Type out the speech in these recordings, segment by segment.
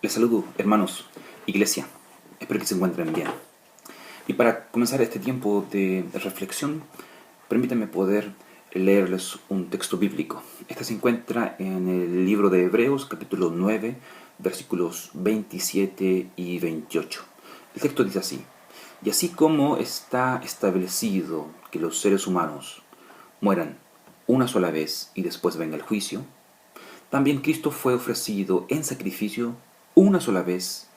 Les saludo, hermanos, iglesia. Espero que se encuentren bien. Y para comenzar este tiempo de reflexión, permítanme poder leerles un texto bíblico. Este se encuentra en el libro de Hebreos, capítulo 9, versículos 27 y 28. El texto dice así: Y así como está establecido que los seres humanos mueran una sola vez y después venga el juicio, también Cristo fue ofrecido en sacrificio una sola vez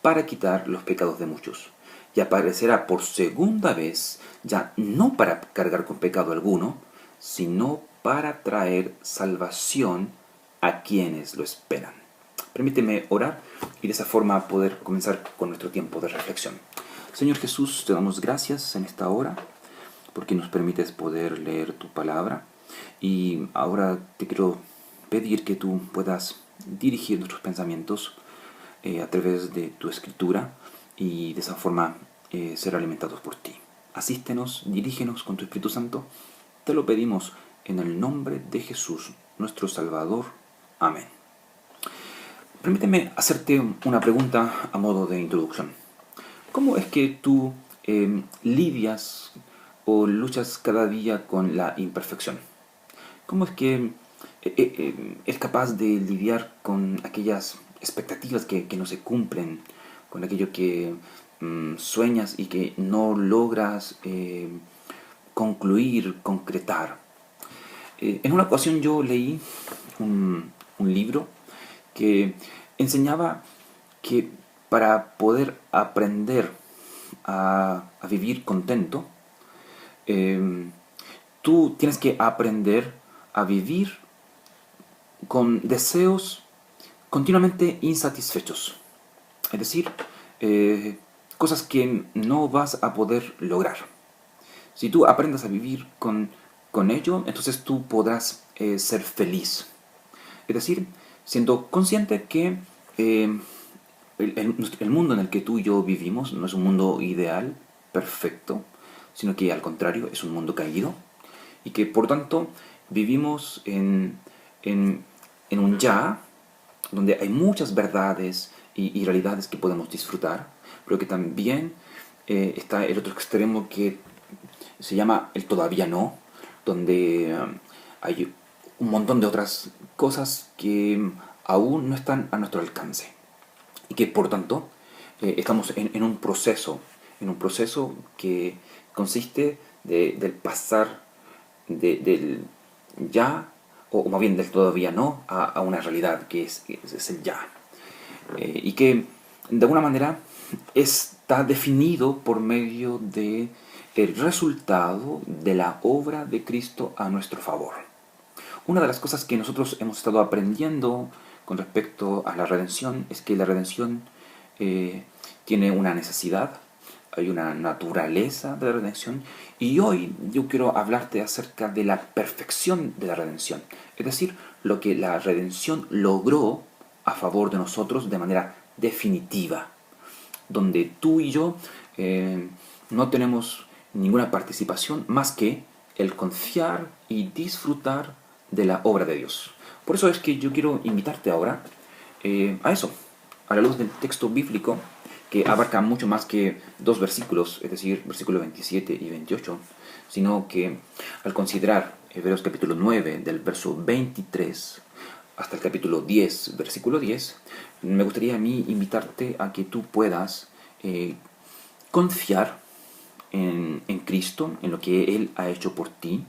para quitar los pecados de muchos, y aparecerá por segunda vez, ya no para cargar con pecado alguno, sino para traer salvación a quienes lo esperan. Permíteme orar y de esa forma poder comenzar con nuestro tiempo de reflexión. Señor Jesús, te damos gracias en esta hora porque nos permites poder leer tu palabra, y ahora te quiero pedir que tú puedas dirigir nuestros pensamientos a través de tu escritura y de esa forma ser alimentados por ti. Asístenos, dirígenos con tu Espíritu Santo. Te lo pedimos en el nombre de Jesús, nuestro Salvador. Amén. Permíteme hacerte una pregunta a modo de introducción. ¿Cómo es que tú lidias o luchas cada día con la imperfección? ¿Cómo es que es capaz de lidiar con aquellas expectativas que no se cumplen, con aquello que sueñas y que no logras concluir, concretar? En una ocasión yo leí un libro que enseñaba que para poder aprender a vivir contento, tú tienes que aprender a vivir con deseos continuamente insatisfechos. Es decir, cosas que no vas a poder lograr. Si tú aprendes a vivir con ello, entonces tú podrás ser feliz. Es decir, siendo consciente que el mundo en el que tú y yo vivimos no es un mundo ideal, perfecto, sino que al contrario es un mundo caído, y que por tanto vivimos en un ya donde hay muchas verdades y realidades que podemos disfrutar, pero que también está el otro extremo que se llama el todavía no, donde hay un montón de otras cosas que aún no están a nuestro alcance, y que por tanto estamos en un proceso, que consiste del pasar del ya, o más bien del todavía no, a una realidad que es el ya. Y que de alguna manera está definido por medio de el resultado de la obra de Cristo a nuestro favor. Una de las cosas que nosotros hemos estado aprendiendo con respecto a la redención es que la redención tiene una necesidad, hay una naturaleza de la redención, y hoy yo quiero hablarte acerca de la perfección de la redención, es decir, lo que la redención logró a favor de nosotros de manera definitiva, donde tú y yo no tenemos ninguna participación más que el confiar y disfrutar de la obra de Dios. Por eso es que yo quiero invitarte ahora a eso, a la luz del texto bíblico, que abarca mucho más que dos versículos, es decir, versículos 27 y 28, sino que al considerar Hebreos capítulo 9, del verso 23 hasta el capítulo 10, versículo 10, me gustaría a mí invitarte a que tú puedas confiar en Cristo, en lo que Él ha hecho por ti,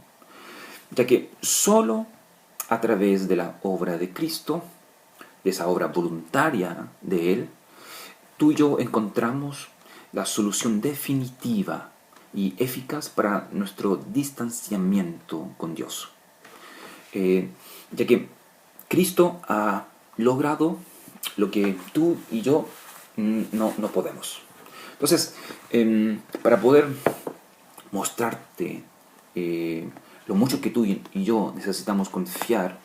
ya que solo a través de la obra de Cristo, de esa obra voluntaria de Él, tú y yo encontramos la solución definitiva y eficaz para nuestro distanciamiento con Dios. Ya que Cristo ha logrado lo que tú y yo no podemos. Entonces, para poder mostrarte lo mucho que tú y yo necesitamos confiar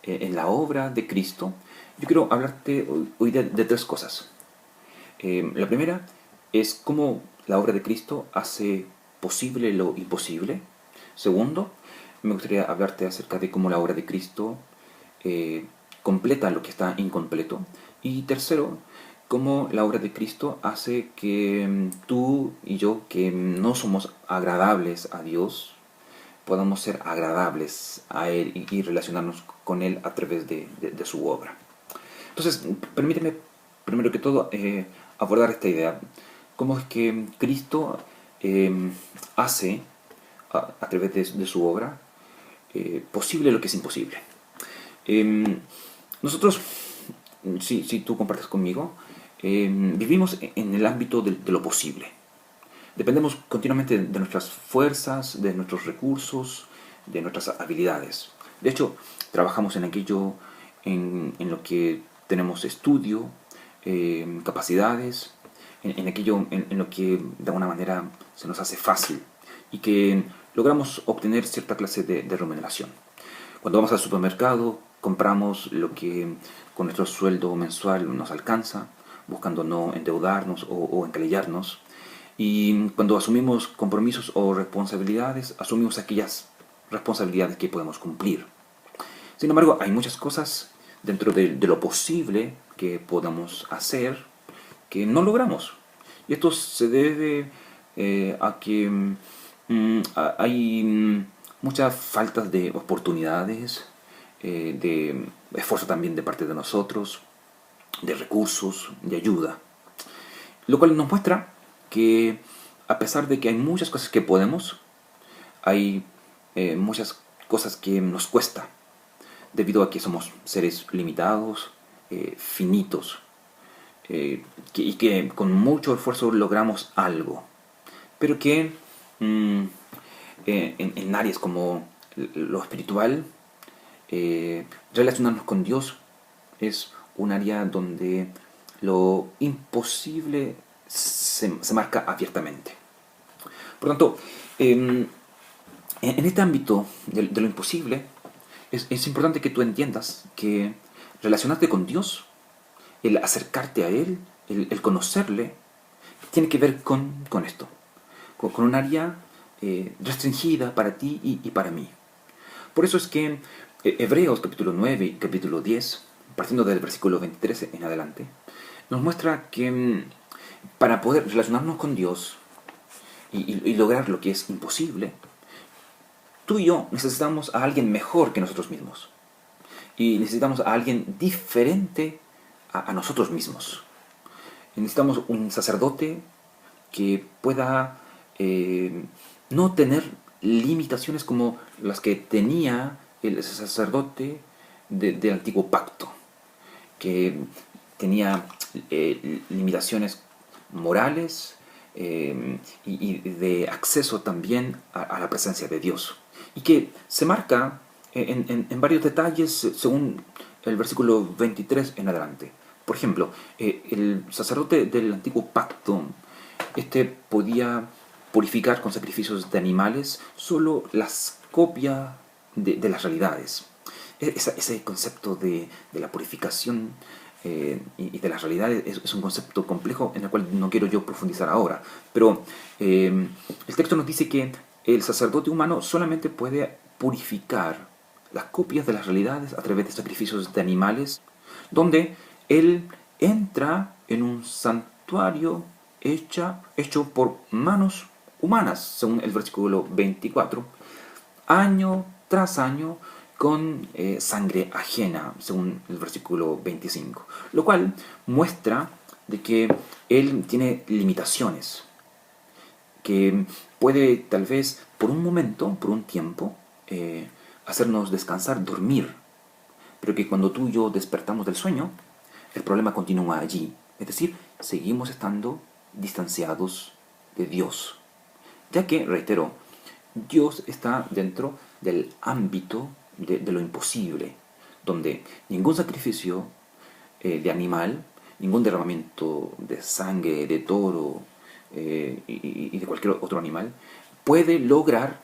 en la obra de Cristo, yo quiero hablarte hoy de tres cosas. La primera es cómo la obra de Cristo hace posible lo imposible. Segundo, me gustaría hablarte acerca de cómo la obra de Cristo completa lo que está incompleto. Y tercero, cómo la obra de Cristo hace que tú y yo, que no somos agradables a Dios, podamos ser agradables a Él y relacionarnos con Él a través de su obra. Entonces, permíteme, primero que todo, abordar esta idea. Cómo es que Cristo hace, a través de su obra, posible lo que es imposible. Nosotros, si tú compartes conmigo, vivimos en el ámbito de lo posible. Dependemos continuamente de nuestras fuerzas, de nuestros recursos, de nuestras habilidades. De hecho, trabajamos en aquello en lo que tenemos estudio, capacidades, en aquello en lo que de alguna manera se nos hace fácil y que logramos obtener cierta clase de remuneración. Cuando vamos al supermercado, compramos lo que con nuestro sueldo mensual nos alcanza, buscando no endeudarnos o encalillarnos. Y cuando asumimos compromisos o responsabilidades, asumimos aquellas responsabilidades que podemos cumplir. Sin embargo, hay muchas cosas dentro de lo posible que podamos hacer que no logramos. Y esto se debe a que hay muchas faltas de oportunidades, de esfuerzo también de parte de nosotros, de recursos, de ayuda. Lo cual nos muestra que a pesar de que hay muchas cosas que podemos, hay muchas cosas que nos cuesta, debido a que somos seres limitados, finitos, y que con mucho esfuerzo logramos algo, pero que en áreas como lo espiritual, relacionarnos con Dios es un área donde lo imposible se marca abiertamente. Por tanto, en este ámbito de lo imposible, es importante que tú entiendas que relacionarte con Dios, el acercarte a Él, el conocerle, tiene que ver con esto, con un área restringida para ti y para mí. Por eso es que Hebreos capítulo 9 y capítulo 10, partiendo del versículo 23 en adelante, nos muestra que para poder relacionarnos con Dios y lograr lo que es imposible, tú y yo necesitamos a alguien mejor que nosotros mismos. Y necesitamos a alguien diferente a nosotros mismos. Necesitamos un sacerdote que pueda no tener limitaciones como las que tenía el sacerdote del antiguo pacto, que tenía limitaciones morales y de acceso también a la presencia de Dios, y que se marca en varios detalles según el versículo 23 en adelante. Por ejemplo, el sacerdote del antiguo pacto podía purificar con sacrificios de animales solo las copias de las realidades. Ese concepto de la purificación y de las realidades es un concepto complejo en el cual no quiero yo profundizar ahora. Pero el texto nos dice que el sacerdote humano solamente puede purificar las copias de las realidades a través de sacrificios de animales, donde él entra en un santuario hecho por manos humanas, según el versículo 24, año tras año, con sangre ajena, según el versículo 25, lo cual muestra de que él tiene limitaciones, que puede tal vez por un momento, por un tiempo, hacernos descansar, dormir, pero que cuando tú y yo despertamos del sueño, el problema continúa allí, es decir, seguimos estando distanciados de Dios, ya que, reitero, Dios está dentro del ámbito de lo imposible, donde ningún sacrificio de animal, ningún derramamiento de sangre de toro y de cualquier otro animal puede lograr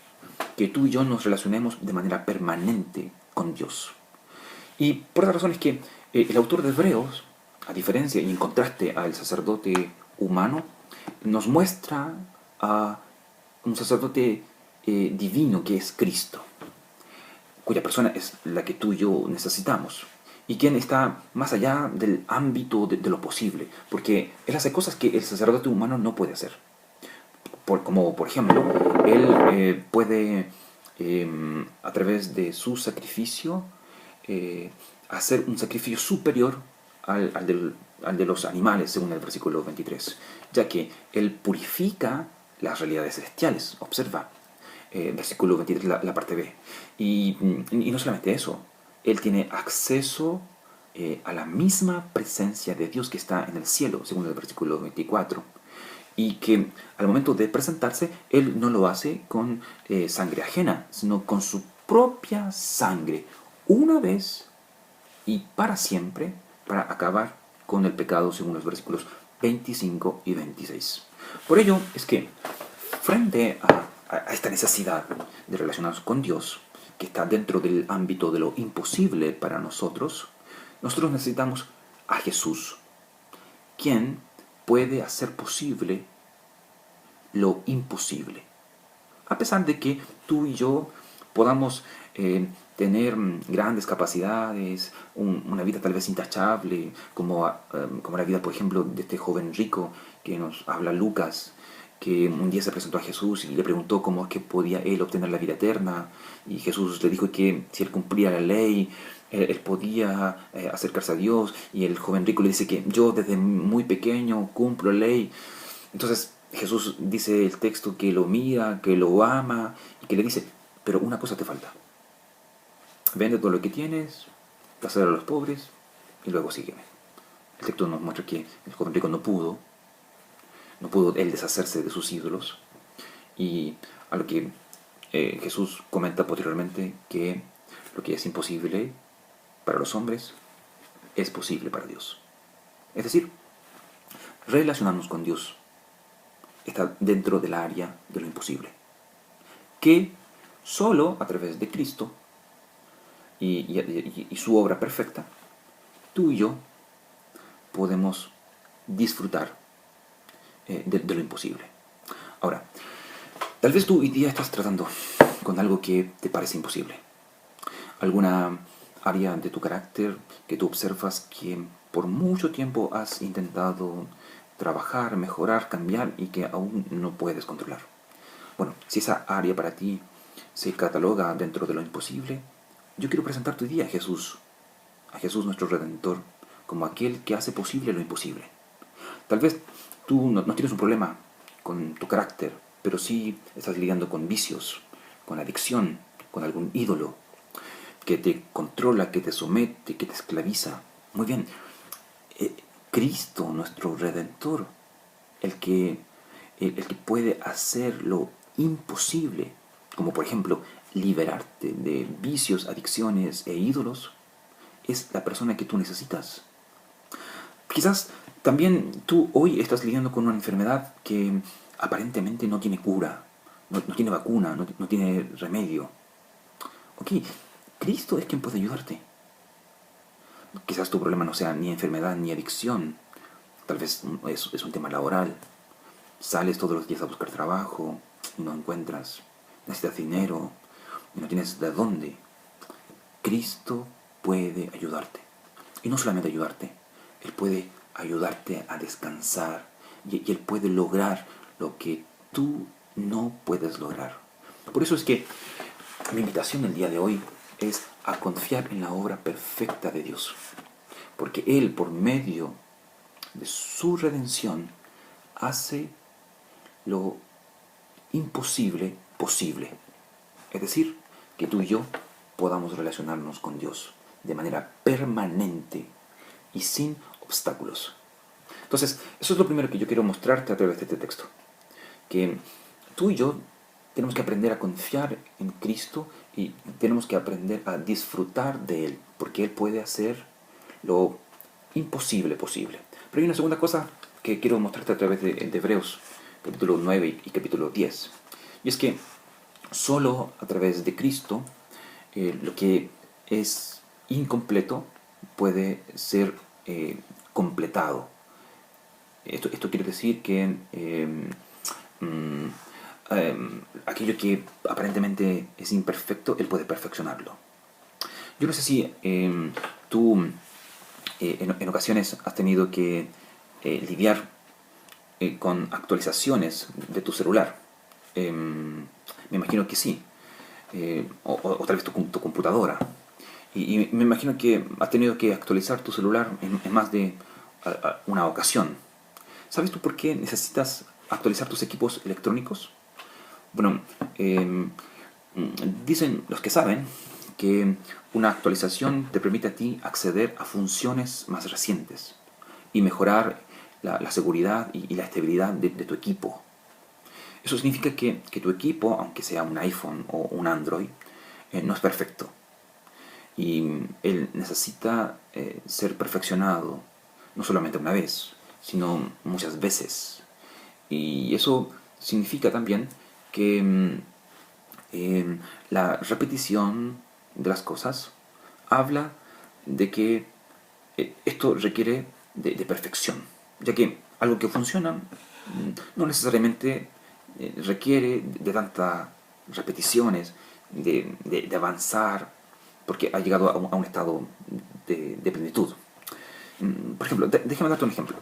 que tú y yo nos relacionemos de manera permanente con Dios. Y por esa razón es que el autor de Hebreos, a diferencia y en contraste al sacerdote humano, nos muestra a un sacerdote divino que es Cristo, cuya persona es la que tú y yo necesitamos. y quien está más allá del ámbito de lo posible, porque Él hace cosas que el sacerdote humano no puede hacer. Como por ejemplo, Él puede, a través de su sacrificio, eh, hacer un sacrificio superior al de los animales, según el versículo 23, ya que Él purifica las realidades celestiales. Observa, versículo 23, la parte B. Y no solamente eso, Él tiene acceso a la misma presencia de Dios que está en el cielo, según el versículo 24. Y que al momento de presentarse, Él no lo hace con sangre ajena, sino con su propia sangre, una vez y para siempre, para acabar con el pecado, según los versículos 25 y 26. Por ello es que, frente a esta necesidad de relacionarnos con Dios, que está dentro del ámbito de lo imposible para nosotros necesitamos a Jesús, quien puede hacer posible lo imposible. A pesar de que tú y yo podamos tener grandes capacidades, una vida tal vez intachable, como la vida, por ejemplo, de este joven rico que nos habla Lucas, que un día se presentó a Jesús y le preguntó cómo es que podía él obtener la vida eterna, y Jesús le dijo que si él cumplía la ley, él podía acercarse a Dios, y el joven rico le dice que yo desde muy pequeño cumplo la ley. Entonces Jesús dice el texto que lo mira, que lo ama, y que le dice, pero una cosa te falta. Vende todo lo que tienes, dáselo a los pobres, y luego sígueme. El texto nos muestra que el joven rico no pudo él deshacerse de sus ídolos, y a lo que Jesús comenta posteriormente que lo que es imposible para los hombres es posible para Dios. Es decir, relacionarnos con Dios está dentro del área de lo imposible, que solo a través de Cristo y su obra perfecta, tú y yo podemos disfrutar de lo imposible. Ahora, tal vez tú hoy día estás tratando con algo que te parece imposible. Alguna área de tu carácter que tú observas que por mucho tiempo has intentado trabajar, mejorar, cambiar y que aún no puedes controlar. Bueno, si esa área para ti se cataloga dentro de lo imposible, yo quiero presentarte hoy día a Jesús nuestro Redentor, como aquel que hace posible lo imposible. Tal vez tú no tienes un problema con tu carácter, pero sí estás lidiando con vicios, con adicción, con algún ídolo que te controla, que te somete, que te esclaviza. Muy bien, Cristo, nuestro Redentor, el que puede hacer lo imposible, como por ejemplo liberarte de vicios, adicciones e ídolos, es la persona que tú necesitas. Quizás también tú hoy estás lidiando con una enfermedad que aparentemente no tiene cura, no tiene vacuna, no tiene remedio. Ok, Cristo es quien puede ayudarte. Quizás tu problema no sea ni enfermedad ni adicción, tal vez es un tema laboral. Sales todos los días a buscar trabajo y no encuentras, necesitas dinero y no tienes de dónde. Cristo puede ayudarte. Y no solamente ayudarte, Él puede ayudarte a descansar, y Él puede lograr lo que tú no puedes lograr. Por eso es que mi invitación el día de hoy es a confiar en la obra perfecta de Dios. Porque Él, por medio de su redención, hace lo imposible posible. Es decir, que tú y yo podamos relacionarnos con Dios de manera permanente y sin obstáculos. Entonces, eso es lo primero que yo quiero mostrarte a través de este texto. Que tú y yo tenemos que aprender a confiar en Cristo y tenemos que aprender a disfrutar de Él, porque Él puede hacer lo imposible posible. Pero hay una segunda cosa que quiero mostrarte a través de Hebreos, capítulo 9 y capítulo 10. Y es que solo a través de Cristo lo que es incompleto puede ser completado. Esto quiere decir que aquello que aparentemente es imperfecto, Él puede perfeccionarlo. Yo no sé si tú en ocasiones has tenido que lidiar con actualizaciones de tu celular. Me imagino que sí. O tal vez tu computadora. Y me imagino que has tenido que actualizar tu celular en más de una ocasión. ¿Sabes tú por qué necesitas actualizar tus equipos electrónicos? Bueno, dicen los que saben que una actualización te permite a ti acceder a funciones más recientes y mejorar la seguridad y la estabilidad de tu equipo. Eso significa que tu equipo, aunque sea un iPhone o un Android, no es perfecto. Y él necesita ser perfeccionado, no solamente una vez, sino muchas veces. Y eso significa también que la repetición de las cosas habla de que esto requiere de perfección, ya que algo que funciona no necesariamente requiere de tantas repeticiones, de avanzar, porque ha llegado a un estado de plenitud. Por ejemplo, déjame darte un ejemplo.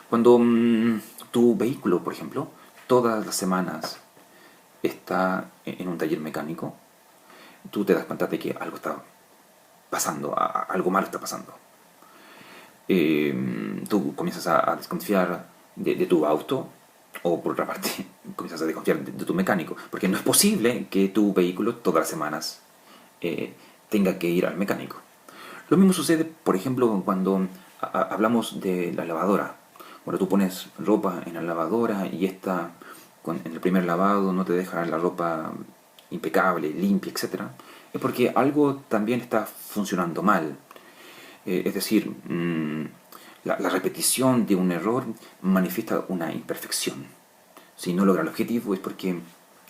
Cuando tu vehículo, por ejemplo, todas las semanas está en un taller mecánico, tú te das cuenta de que algo está pasando, algo malo está pasando. Tú comienzas a desconfiar de tu auto, o por otra parte, comienzas a desconfiar de tu mecánico, porque no es posible que tu vehículo todas las semanas tenga que ir al mecánico. Lo mismo sucede, por ejemplo, cuando hablamos de la lavadora. Cuando tú pones ropa en la lavadora y esta en el primer lavado no te deja la ropa impecable, limpia, etcétera, es porque algo también está funcionando mal. Es decir, la repetición de un error manifiesta una imperfección. Si no logra el objetivo es porque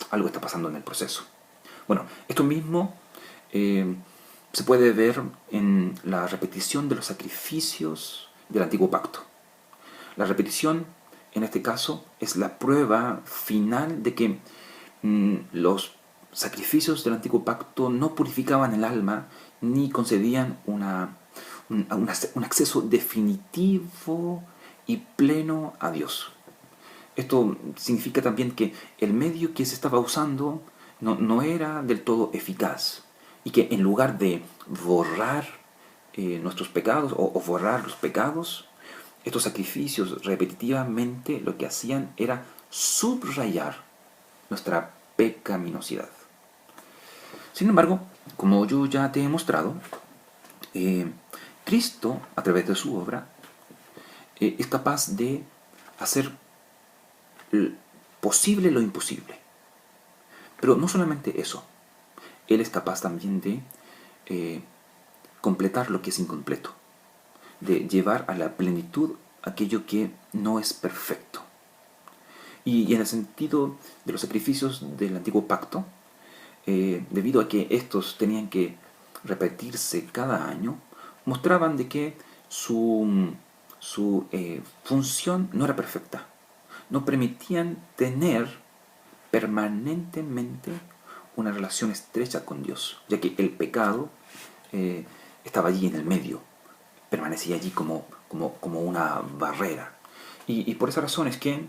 algo está pasando en el proceso. Bueno, esto mismo se puede ver en la repetición de los sacrificios del antiguo pacto. La repetición, en este caso, es la prueba final de que los sacrificios del antiguo pacto no purificaban el alma ni concedían un acceso definitivo y pleno a Dios. Esto significa también que el medio que se estaba usando no era del todo eficaz y que en lugar de borrar nuestros pecados o borrar los pecados, estos sacrificios repetitivamente lo que hacían era subrayar nuestra pecaminosidad. Sin embargo, como yo ya te he mostrado, Cristo, a través de su obra, es capaz de hacer posible lo imposible. Pero no solamente eso, Él es capaz también de completar lo que es incompleto, de llevar a la plenitud aquello que no es perfecto. Y en el sentido de los sacrificios del antiguo pacto, debido a que estos tenían que repetirse cada año, mostraban de que su función no era perfecta. No permitían tener permanentemente una relación estrecha con Dios, ya que el pecado estaba allí en el medio, permanecía allí como una barrera. Y por esa razón es que,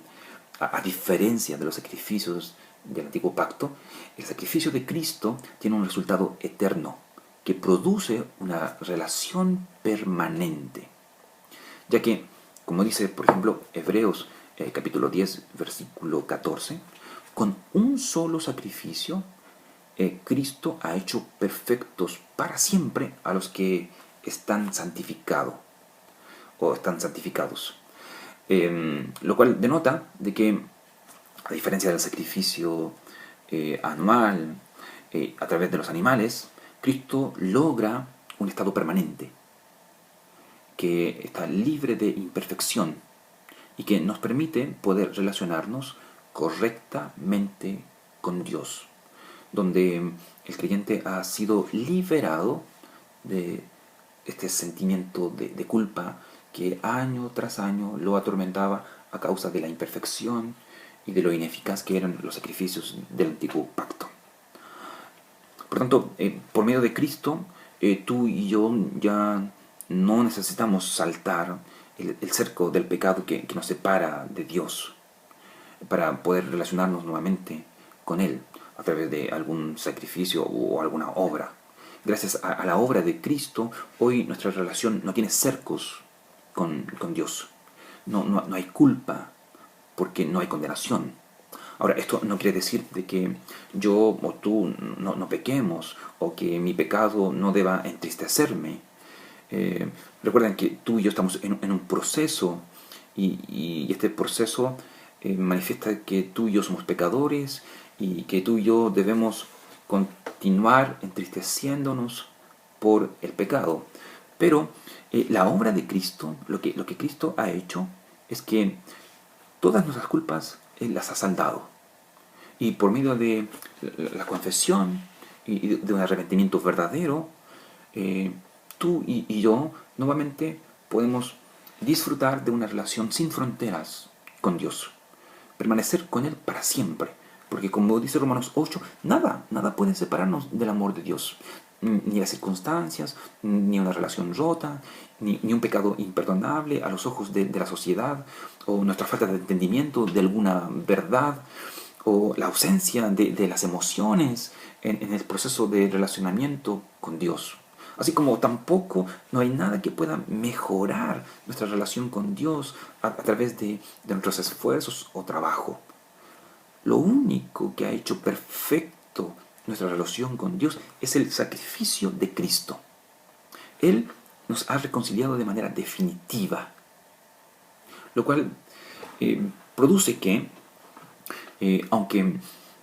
a diferencia de los sacrificios del antiguo pacto, el sacrificio de Cristo tiene un resultado eterno, que produce una relación permanente. Ya que, como dice, por ejemplo, Hebreos capítulo 10, versículo 14, con un solo sacrificio, Cristo ha hecho perfectos para siempre a los que están santificados o están santificados. Lo cual denota de que, a diferencia del sacrificio anual a través de los animales, Cristo logra un estado permanente, que está libre de imperfección y que nos permite poder relacionarnos correctamente con Dios, donde el creyente ha sido liberado de este sentimiento de culpa que año tras año lo atormentaba a causa de la imperfección y de lo ineficaz que eran los sacrificios del antiguo pacto. Por tanto, por medio de Cristo, tú y yo ya no necesitamos saltar el cerco del pecado que nos separa de Dios para poder relacionarnos nuevamente con Él a través de algún sacrificio o alguna obra. Gracias a la obra de Cristo, hoy nuestra relación no tiene cercos con Dios. No hay culpa porque no hay condenación. Ahora, esto no quiere decir de que yo o tú no pequemos o que mi pecado no deba entristecerme. Recuerden que tú y yo estamos en un proceso y este proceso manifiesta que tú y yo somos pecadores y que tú y yo debemos continuar entristeciéndonos por el pecado. Pero la obra de Cristo, lo que Cristo ha hecho, es que todas nuestras culpas Él las ha saldado. Y por medio de la confesión y de un arrepentimiento verdadero, tú y yo nuevamente podemos disfrutar de una relación sin fronteras con Dios. Permanecer con Él para siempre. Porque como dice Romanos 8, nada puede separarnos del amor de Dios. Ni las circunstancias, ni una relación rota, ni un pecado imperdonable a los ojos de la sociedad, o nuestra falta de entendimiento de alguna verdad, o la ausencia de las emociones en el proceso de relacionamiento con Dios. Así como tampoco no hay nada que pueda mejorar nuestra relación con Dios a través de nuestros esfuerzos o trabajo. Lo único que ha hecho perfecto nuestra relación con Dios es el sacrificio de Cristo. Él nos ha reconciliado de manera definitiva, lo cual produce que, aunque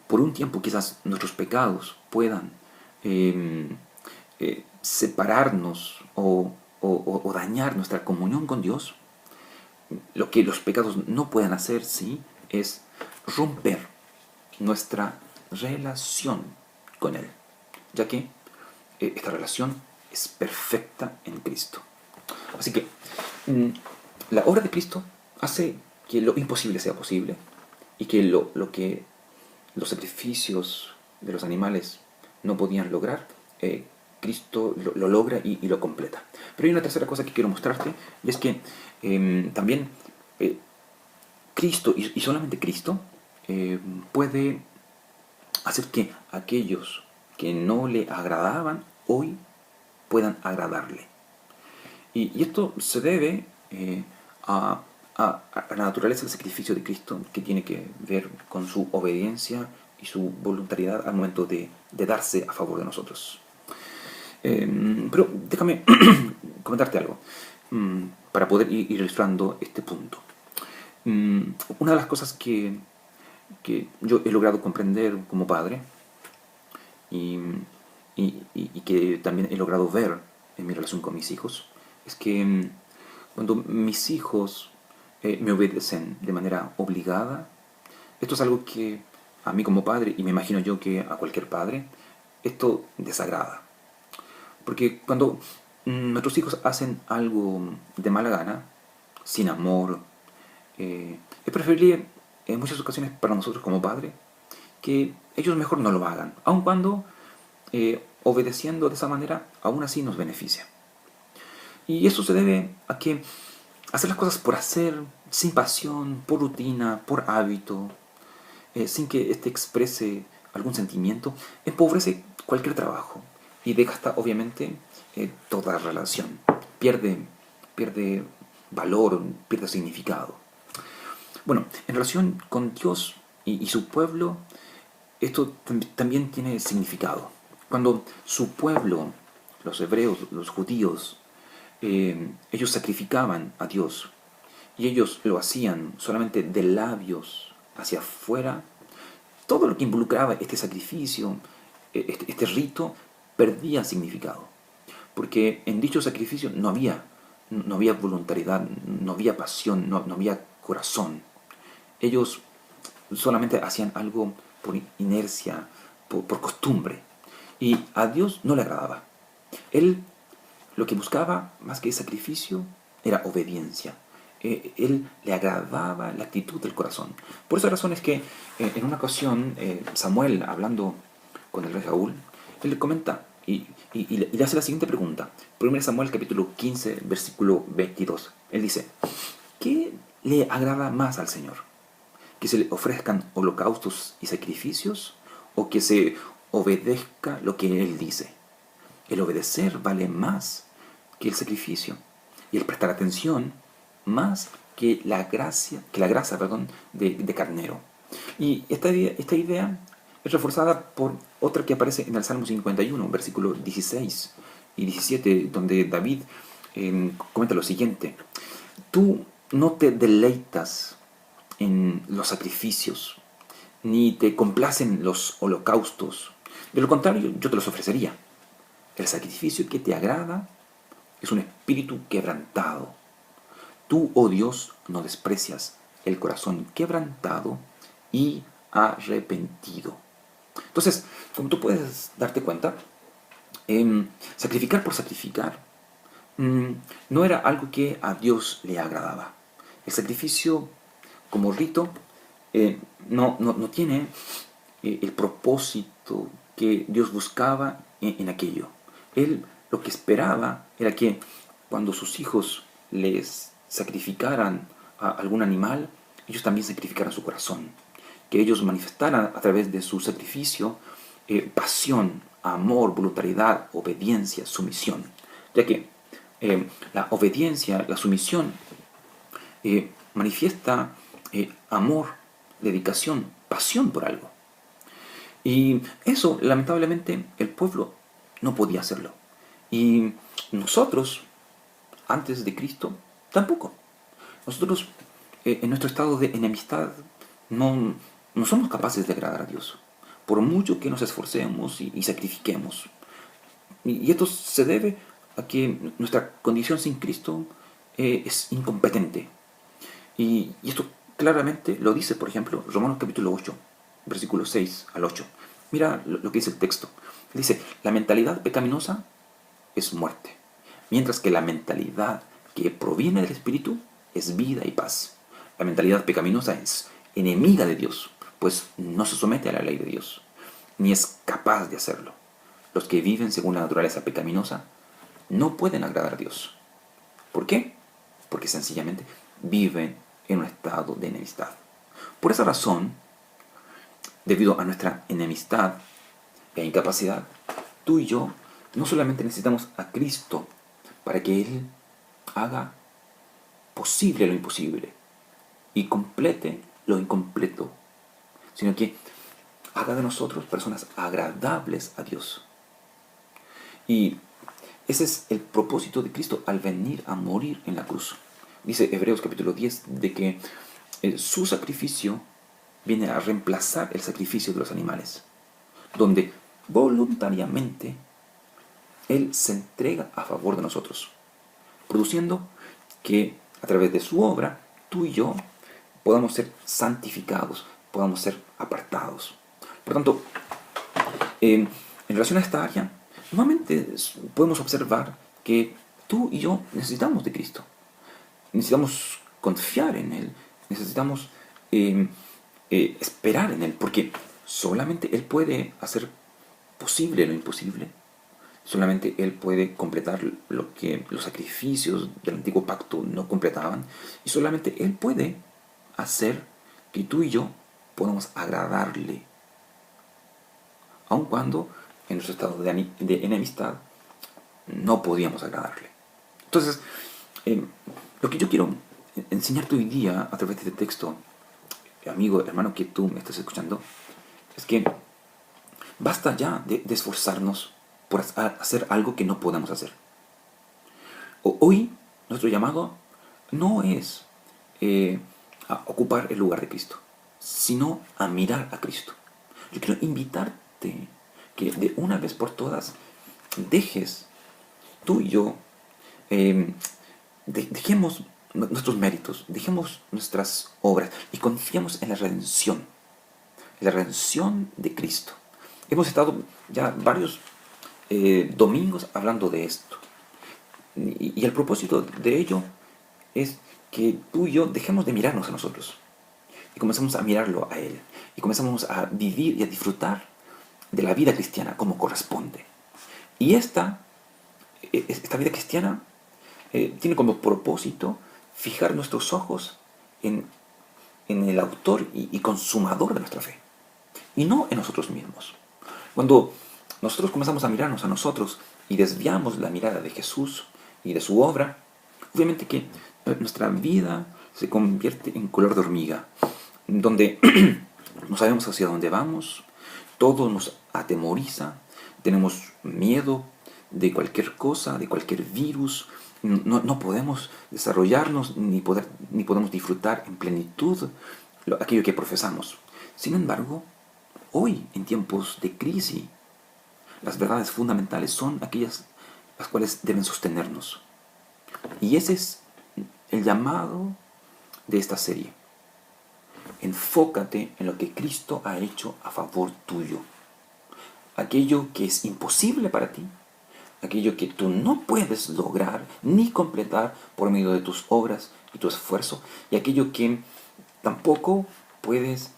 por un tiempo quizás nuestros pecados puedan separarnos o dañar nuestra comunión con Dios, lo que los pecados no pueden hacer, sí, es romper nuestra relación con Él, ya que esta relación es perfecta en Cristo. Así que la obra de Cristo hace que lo imposible sea posible y que lo que los sacrificios de los animales no podían lograr, Cristo lo logra y lo completa. Pero hay una tercera cosa que quiero mostrarte, y es que también Cristo, y solamente Cristo, puede hacer que aquellos que no le agradaban hoy puedan agradarle. Y esto se debe a la naturaleza del sacrificio de Cristo, que tiene que ver con su obediencia y su voluntariedad al momento de darse a favor de nosotros. Pero déjame comentarte algo para poder ir ilustrando este punto. Una de las cosas que yo he logrado comprender como padre y que también he logrado ver en mi relación con mis hijos es que cuando mis hijos me obedecen de manera obligada, esto es algo que a mí como padre, y me imagino yo que a cualquier padre, esto desagrada. Porque cuando nuestros hijos hacen algo de mala gana, sin amor, es preferible en muchas ocasiones para nosotros como padre que ellos mejor no lo hagan, aun cuando obedeciendo de esa manera aún así nos beneficia. Y eso se debe a que hacer las cosas por hacer, sin pasión, por rutina, por hábito, sin que éste exprese algún sentimiento, empobrece cualquier trabajo y desgasta obviamente toda relación. Pierde valor, pierde significado. Bueno, en relación con Dios y su pueblo, esto también tiene significado. Cuando su pueblo, los hebreos, los judíos, ellos sacrificaban a Dios y ellos lo hacían solamente de labios hacia afuera, todo lo que involucraba este sacrificio, este rito, perdía significado. Porque en dicho sacrificio no había voluntariedad, no había pasión, no había corazón. Ellos solamente hacían algo por inercia, por costumbre. Y a Dios no le agradaba. Él lo que buscaba, más que sacrificio, era obediencia. Él le agradaba la actitud del corazón. Por esa razón es que en una ocasión Samuel, hablando con el rey Saúl, él le comenta y le hace la siguiente pregunta. 1 Samuel capítulo 15, versículo 22. Él dice, ¿qué le agrada más al Señor? ¿Que se le ofrezcan holocaustos y sacrificios o que se obedezca lo que Él dice? El obedecer vale más que el sacrificio y el prestar atención más que la grasa, de carnero. Y esta idea es reforzada por otra que aparece en el Salmo 51, versículos 16 y 17, donde David comenta lo siguiente: tú no te deleitas en los sacrificios, ni te complacen los holocaustos. De lo contrario, yo te los ofrecería. El sacrificio que te agrada es un espíritu quebrantado. Tú, oh Dios, no desprecias el corazón quebrantado y arrepentido. Entonces, como tú puedes darte cuenta, sacrificar por sacrificar no era algo que a Dios le agradaba. El sacrificio como rito no tiene el propósito que Dios buscaba en aquello. Él lo que esperaba era que cuando sus hijos les sacrificaran a algún animal, ellos también sacrificaran su corazón. Que ellos manifestaran a través de su sacrificio pasión, amor, voluntariedad, obediencia, sumisión. Ya que la obediencia, la sumisión, manifiesta amor, dedicación, pasión por algo. Y eso, lamentablemente, el pueblo no podía hacerlo. Y nosotros, antes de Cristo, tampoco. Nosotros, en nuestro estado de enemistad, no somos capaces de agradar a Dios, por mucho que nos esforcemos y sacrifiquemos. Y esto se debe a que nuestra condición sin Cristo es incompetente. Y esto claramente lo dice, por ejemplo, Romanos capítulo 8, versículos 6 al 8. Mira lo que dice el texto. Dice, la mentalidad pecaminosa es muerte, mientras que la mentalidad que proviene del Espíritu es vida y paz. La mentalidad pecaminosa es enemiga de Dios, pues no se somete a la ley de Dios, ni es capaz de hacerlo. Los que viven según la naturaleza pecaminosa no pueden agradar a Dios. ¿Por qué? Porque sencillamente viven en un estado de enemistad. Por esa razón, debido a nuestra enemistad e incapacidad, tú y yo no solamente necesitamos a Cristo para que Él haga posible lo imposible y complete lo incompleto, sino que haga de nosotros personas agradables a Dios. Y ese es el propósito de Cristo al venir a morir en la cruz. Dice Hebreos capítulo 10 de que su sacrificio viene a reemplazar el sacrificio de los animales, donde voluntariamente Él se entrega a favor de nosotros, produciendo que a través de su obra, tú y yo podamos ser santificados, podamos ser apartados. Por tanto, en relación a esta área, nuevamente podemos observar que tú y yo necesitamos de Cristo. Necesitamos confiar en Él, necesitamos esperar en Él, porque solamente Él puede hacer posible lo imposible. Solamente Él puede completar lo que los sacrificios del antiguo pacto no completaban. Y solamente Él puede hacer que tú y yo podamos agradarle, aun cuando en nuestro estado de enemistad no podíamos agradarle. Entonces, lo que yo quiero enseñarte hoy día a través de este texto, amigo, hermano, que tú me estás escuchando, es que basta ya de esforzarnos por hacer algo que no podemos hacer. Hoy nuestro llamado no es a ocupar el lugar de Cristo, sino a mirar a Cristo. Yo quiero invitarte que de una vez por todas dejes tú y yo, dejemos nuestros méritos, dejemos nuestras obras y confiemos en la redención de Cristo. Hemos estado ya varios domingos hablando de esto. Y el propósito de ello es que tú y yo dejemos de mirarnos a nosotros y comenzamos a mirarlo a Él. Y comenzamos a vivir y a disfrutar de la vida cristiana como corresponde. Y esta vida cristiana tiene como propósito fijar nuestros ojos en el autor y consumador de nuestra fe, y no en nosotros mismos. Cuando nosotros comenzamos a mirarnos a nosotros y desviamos la mirada de Jesús y de su obra, obviamente que nuestra vida se convierte en color de hormiga, donde no sabemos hacia dónde vamos, todo nos atemoriza, tenemos miedo de cualquier cosa, de cualquier virus, no podemos desarrollarnos ni podemos disfrutar en plenitud aquello que profesamos. Sin embargo, hoy, en tiempos de crisis, las verdades fundamentales son aquellas las cuales deben sostenernos. Y ese es el llamado de esta serie. Enfócate en lo que Cristo ha hecho a favor tuyo. Aquello que es imposible para ti, aquello que tú no puedes lograr ni completar por medio de tus obras y tu esfuerzo, y aquello que tampoco puedes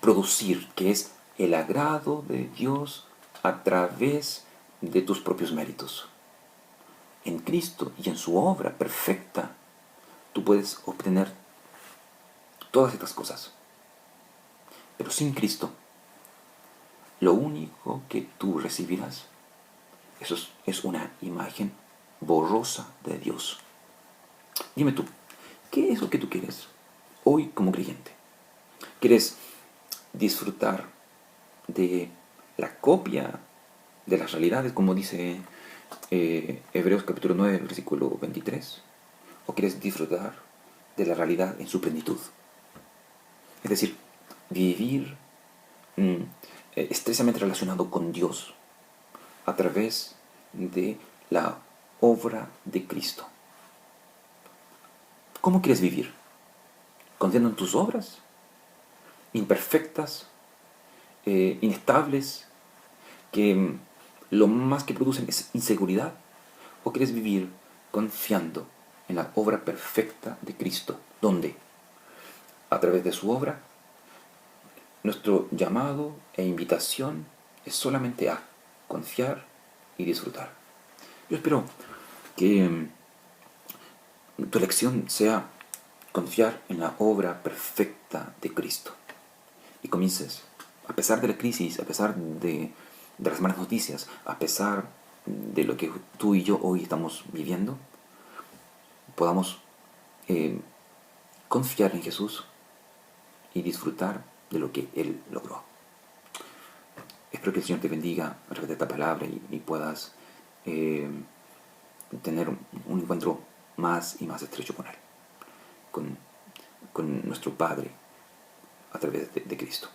producir, que es el agrado de Dios a través de tus propios méritos. En Cristo y en su obra perfecta, tú puedes obtener todas estas cosas. Pero sin Cristo, lo único que tú recibirás es una imagen borrosa de Dios. Dime tú, ¿qué es lo que tú quieres hoy como creyente? ¿Quieres disfrutar de la copia de las realidades, como dice Hebreos capítulo 9, versículo 23? ¿O quieres disfrutar de la realidad en su plenitud? Es decir, vivir estrechamente relacionado con Dios a través de la obra de Cristo. ¿Cómo quieres vivir? ¿Confiando en tus obras? Imperfectas, inestables, que lo más que producen es inseguridad. ¿O quieres vivir confiando en la obra perfecta de Cristo, donde a través de su obra nuestro llamado e invitación es solamente a confiar y disfrutar? Yo espero que tu elección sea confiar en la obra perfecta de Cristo y comiences, a pesar de la crisis, a pesar de las malas noticias, a pesar de lo que tú y yo hoy estamos viviendo, podamos confiar en Jesús y disfrutar de lo que Él logró. Espero que el Señor te bendiga a través de esta palabra y puedas tener un encuentro más y más estrecho con Él, con nuestro Padre, a través de Cristo.